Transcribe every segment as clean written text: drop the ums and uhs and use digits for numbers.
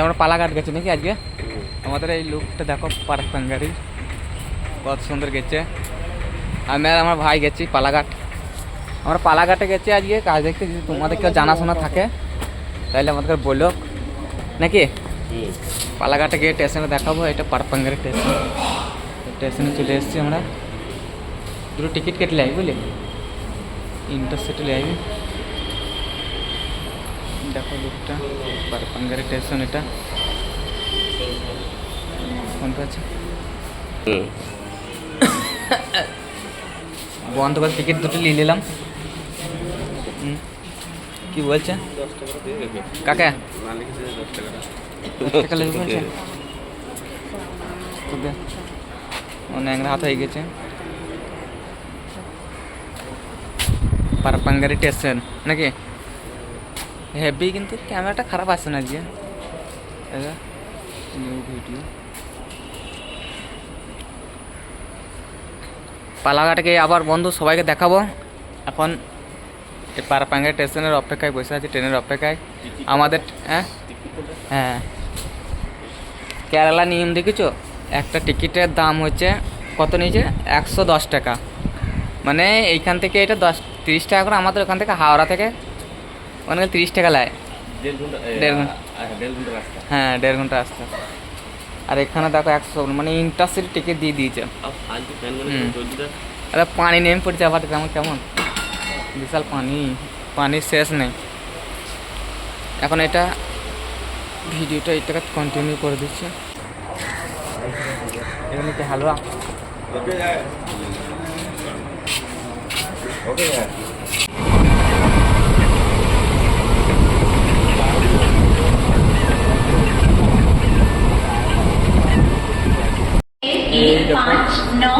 আমরা পালাঘাট গেছি নাকি আজকে। আমাদের এই লুকটা দেখো পারপাঙ্গারি কত সুন্দর গেছে। আমি আর আমার ভাই গেছি পালাঘাট। আমরা পালাঘাটে গেছি আজকে কাজ দেখতে। যদি তোমাদের কেউ জানাশোনা থাকে তাহলে আমাদেরকে বলো নাকি। পালাঘাটে গিয়ে স্টেশনে দেখাবো। এটা পারপাঙ্গারি স্টেশন। স্টেশনে চলে এসেছি আমরা। দুটো টিকিট কেটে আসবি বুঝলি, ইন্টারসিটি আসবি। দেখো লুকটা পারপাঙ্গারি স্টেশন। এটা কোনটা আছে বন্ধ করে টিকিট দুটো নিয়ে নিলাম। কি বলছে কাকা? 10 টাকা লাগবে বলছে। অনেক রাত হয়ে গেছে। পারপাঙ্গারি স্টেশন নাকি হেভি, কিন্তু ক্যামেরাটা খারাপ আসছে না আজকে। নিউ ভিডিও পালাঘাটকে আবার বন্ধু সবাইকে দেখাবো। এখন এই পারপাঙ্গারি স্টেশনের অপেক্ষায় বসে আছি, ট্রেনের অপেক্ষায় আমাদের। হ্যাঁ কেরালা নিয়ম দেখেছো, একটা টিকিটের দাম হচ্ছে কত নিয়েছে 110 টাকা। মানে এইখান থেকে এটা 30 টাকা করে। আমাদের ওখান থেকে হাওড়া থেকে ওখানে 30 টাকা লাগে। 1.5 ঘন্টা। হ্যাঁ 1.5 ঘন্টা রাস্তা। আর এখানে দেখো 100, মানে ইন্টারসিটি টিকিট দিয়ে দিয়েছে। আরে পানি নেমে পড়ছে আবার কেমন কেমন বিশাল পানি, পানির শেষ নেই। এখন এটা ভিডিওটা এটাকে কন্টিনিউ করে দিচ্ছে। এখানে কি হালুয়া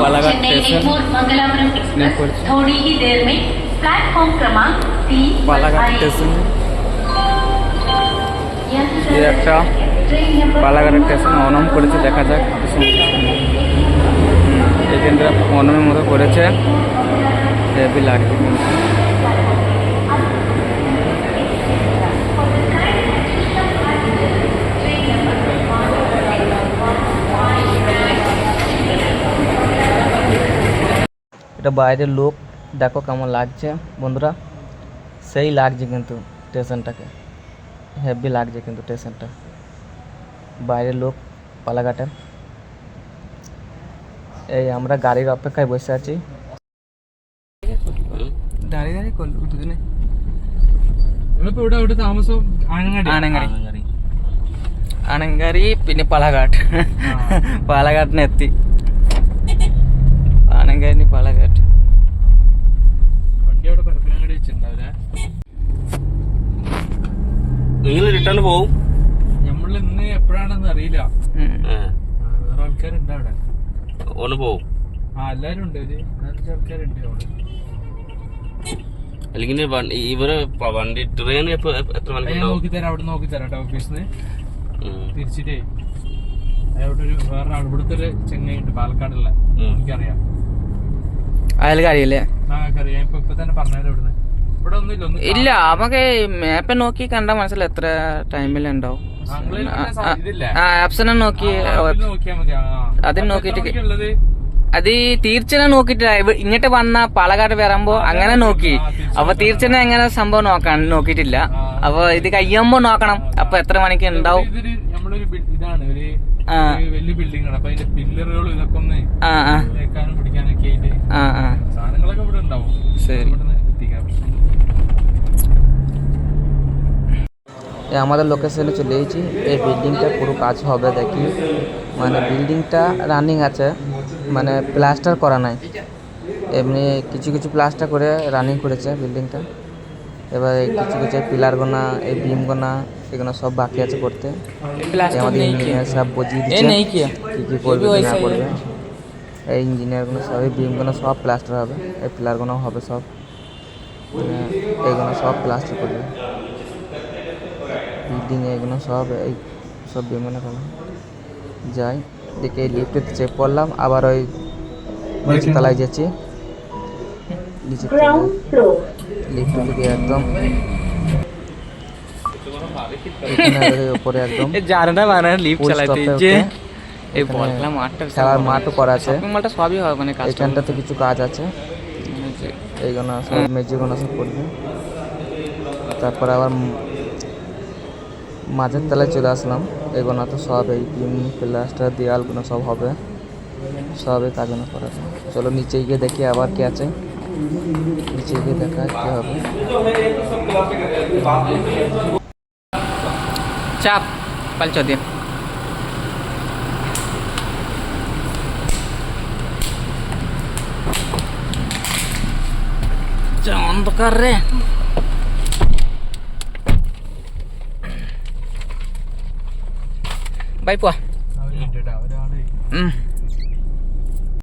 पालाघाट स्टेशन थोड़ी ही देर में प्लेटफॉर्म क्रमांक 3 पालाघाट स्टेशन। ये একটা পালাঘাট স্টেশন অনম করেছে, দেখা যাক। এই কেন্দ্রে অনমের মতো করেছে, হেভি লাগছে কিন্তু। এটা বাইরের লোক, দেখো কেমন লাগছে বন্ধুরা। সেই লাগছে কিন্তু স্টেশনটাকে, হেভি লাগছে কিন্তু স্টেশনটা। বাইরের লোক পালাঘাটের। এই আমরা গাড়ির অপেক্ষায় বসে আছি। দাঁড়িয়ে দাঁড়িয়ে করলো দুদিনে। ആനങ്ങാടി പിന്നെ പാലഘാട്ട്. പാലഘാട്ടിന് എത്തി. ആനങ്ങാടി പാലഘാട്ട്. നിങ്ങൾ റിട്ടേൺ പോവും? നമ്മൾ ഇന്ന് എപ്പോഴാണെന്ന് അറിയില്ല. വേറെ ആൾക്കാരുണ്ട് അവിടെ. ഓന് പോവും? എല്ലാരും ഉണ്ട്, ഒരു 4 ആൾക്കാരുണ്ട് അവിടെ. അല്ലെങ്കിൽ ഇവര് വണ്ടി ട്രെയിൻ എത്ര മണിക്ക് നോക്കിത്തരാം, അവിടെ നോക്കിത്തരാം ഓഫീസിന്ന് തിരിച്ചിട്ടേ. അവിടെ ഒരു വേറെ ഇവിടുത്തെ ഒരു ചെങ്ങയുണ്ട് പാലക്കാടുള്ള, എനിക്കറിയാം. അയൽക്കാരിയല്ലേ? അറിയാം. ഇപ്പൊ തന്നെ പറഞ്ഞാലും ഇവിടുന്ന് ഇവിടെ ഒന്നുമില്ല. ഇല്ല, നമുക്ക് മാപ്പ് നോക്കി കണ്ടാൽ മനസ്സിലാവും എത്ര ടൈമിലുണ്ടാവും. ആപ്ഷനെ നോക്കി അതിന് നോക്കിട്ട് അത് തീർച്ചനെ നോക്കിട്ട് ഇങ്ങോട്ട് വന്ന പാലക്കാട് വരുമ്പോ അങ്ങനെ നോക്കി. അപ്പൊ തീർച്ചനെ എങ്ങനെ സംഭവം നോക്കിയിട്ടില്ല. അപ്പൊ ഇത് കഴിയുമ്പോ നോക്കണം. അപ്പൊ എത്ര മണിക്ക് ഉണ്ടാവും. ഇതാണ് ഒരു വലിയ ബിൽഡിംഗ് ആണ്. അപ്പൊ അതിന്റെ പില്ലറുകളും ഇതൊക്കെ ഒന്ന് തേക്കാനും പിടിക്കാനൊക്കെ ആയിട്ട് സാധനങ്ങളൊക്കെ ഇവിടെ ഉണ്ടാവും. ശരി, എത്തിക്കാം. আমাদের লোকেশনে চলে এসেছি। এই বিল্ডিংটা পুরো কাজ হবে দেখি। মানে বিল্ডিংটা রানিং আছে, মানে প্লাস্টার করা নাই। এমনি কিছু কিছু প্লাস্টার করে রানিং করেছে বিল্ডিংটা। এবার এই কিছু কিছু পিলার গোনা, এই বিম গোনা, এগুলো সব বাকি আছে করতে। আমাদের ইঞ্জিনিয়ার সব বুঝিয়ে দিচ্ছে কী কী করবে না করবে। এই ইঞ্জিনিয়ারগুলো সব, এই বিমগুলো সব প্লাস্টার হবে, এই পিলারগুলো হবে সব, এইগুলো সব প্লাস্টার করবে। বিল্ডিং এগুলো সব, এই সব বিমগুলো করলাম। যাই দেখে এই লিফটে চেক করলাম, আবার ওই নিচে তলায় যাচ্ছি। নিচে লিফট থেকে একদম এখানে উপরে একদম জানাটা বানানোর লিফট full চালাতে stop এ যে উঠে এই এখানে বল খেলা মাঠটা খেলার মাঠও করা আছে। শপিং মলটা সবই হয় মানে কাজ এখানটাতে কিছু কাজ আছে, এইগুলো সব মেজিগুলো সব করবে। তারপর আবার মাঝের তলায় চলে আসলাম, এগুলো তো সব এই টিম প্লাস্টার দেওয়ালগুলো সব হবে, সব এই কাজগুলো করা আছে। চলো নিচে গিয়ে দেখি আবার কি আছে, নিচে গিয়ে দেখা কি হবে। চাপ পালচ দিয়ে অন্ধকার রে। বাই পোৱা അവരുണ്ട് ട്ടോ, ഒരാള്